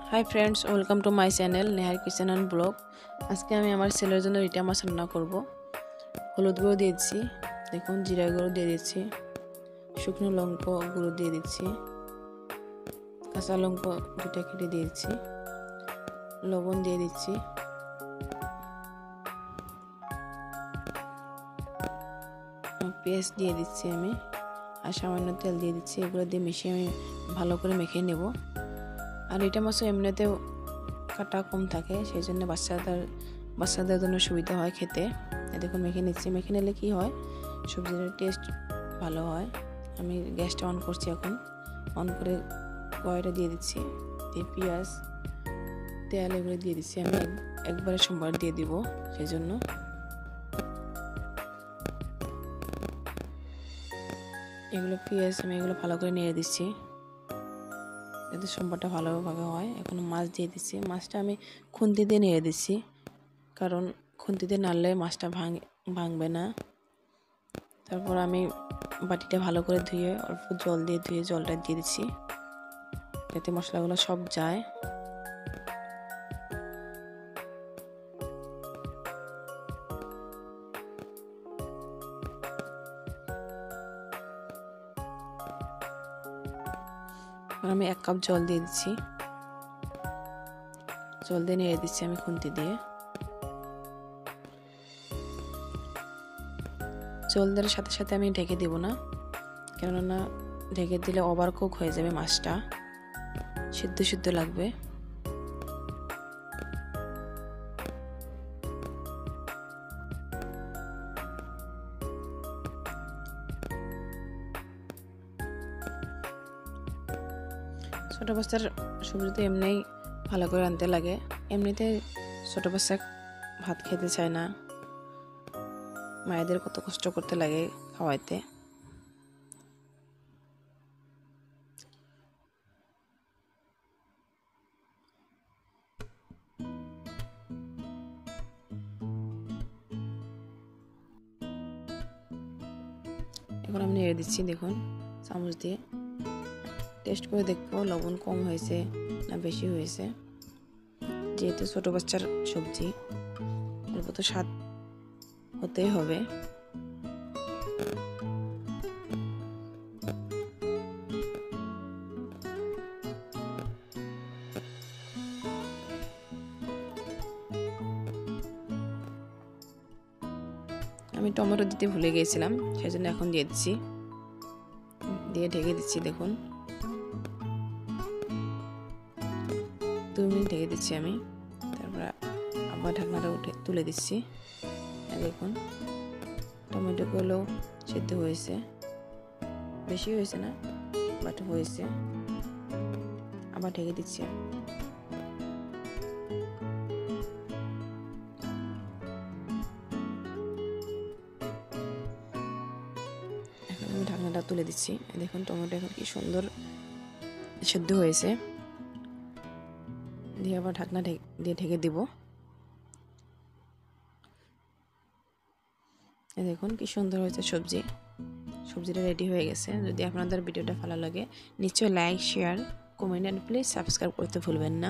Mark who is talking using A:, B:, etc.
A: Hi friends, welcome to my channel नेहार kitchen and blog. आज के আমি আমার ছেলের জন্য রিটা মাছ রান্না করব। হলুদ গুঁড়ো দিয়েছি, দেখুন জিরা গুঁড়ো দিয়ে দিচ্ছি, শুকনো লঙ্কা গুঁড়ো দিয়ে দিচ্ছি, কাঁচা লঙ্কা দুটো কেটে দিয়ে দিচ্ছি, লবণ দিয়ে দিচ্ছি, পেঁয়াজ দিয়ে দিচ্ছি আমি, আর সামান্য তেল দিয়ে দিচ্ছি। এগুলো দিয়ে মিশিয়ে আমি ভালো করে মেখে নেব। আর রিটা মাছও এমনিতেও কাটা কম থাকে, সেই জন্য বাচ্চাদের জন্য সুবিধা হয় খেতে। দেখুন মেখে নিচ্ছি। মেখে নিলে কি হয়, সবজির টেস্ট ভালো হয়। আমি গ্যাসটা অন করছি, এখন অন করে কড়াইটা দিয়ে দিচ্ছি, দিয়ে পেঁয়াজ তেল এগুলো দিয়ে দিচ্ছি। আমি একবারে সোমবার দিয়ে দিব, সেই জন্য পেঁয়াজ আমি এগুলো ভালো করে নেড়ে দিচ্ছি যাতে সোমবারটা ভালোভাবে হয়। এখন মাছ দিয়ে দিচ্ছি। মাছটা আমি খুন্তি দিয়ে নেড়ে দিচ্ছি, কারণ খুন্তি দিয়ে নাড়লে মাছটা ভাঙবে না। তারপর আমি বাটিটা ভালো করে ধুয়ে অল্প জল দিয়ে ধুয়ে জলটা দিয়ে দিচ্ছি যাতে মশলাগুলো সব যায়। আমি 1 কাপ জল দিয়ে দিচ্ছি, জল দিয়ে নেড়ে দিচ্ছি আমি খুন্তি দিয়ে। জল দেওয়ার সাথে সাথে আমি ঢেকে দেব না, কেননা ঢেকে দিলে ওভার কুক হয়ে যাবে, মাছটা সিদ্ধ সিদ্ধ লাগবে। ছোট বাচ্চার সবজি তো এমনিই ভালো করে রাঁধতে লাগে, এমনিতে ছোট বাচ্চা ভাত খেতে চায় না, মায়েদের কত কষ্ট করতে লাগে খাওয়াইতে। এখন আমি নেড়ে দিচ্ছি, দেখুন চামচ দিয়ে টেস্ট করে দেখবো লবণ কম হয়েছে না বেশি হয়েছে। যেহেতু ছোট বাচ্চার সবজি, অল্প তো স্বাদ হতেই হবে। আমি টমেটো দিতে ভুলে গিয়েছিলাম, সেই জন্য এখন দিয়ে দিচ্ছি, দিয়ে ঢেকে দিচ্ছি। দেখুন 2 মিনিট ঢেকে দিচ্ছি আমি, তারপর আবার ঢাকনাটা তুলে দিচ্ছি। দেখুন টমেটোগুলো সিদ্ধ হয়েছে, বেশি হয়েছে না বাট হয়েছে। আবার ঢেকে দিচ্ছি। এখন আমি ঢাকনাটা তুলে দিচ্ছি। দেখুন টমেটো এখন কি সুন্দর সিদ্ধ হয়েছে। দিয়ে আবার ঢাকনা দিয়ে ঢেকে দিব। দেখুন কি সুন্দর হয়েছে সবজিটা রেডি হয়ে গেছে। যদি আপনাদের ভিডিওটা ভালো লাগে নিশ্চয়ই like, share, comment and please subscribe করতে ভুলবেন না।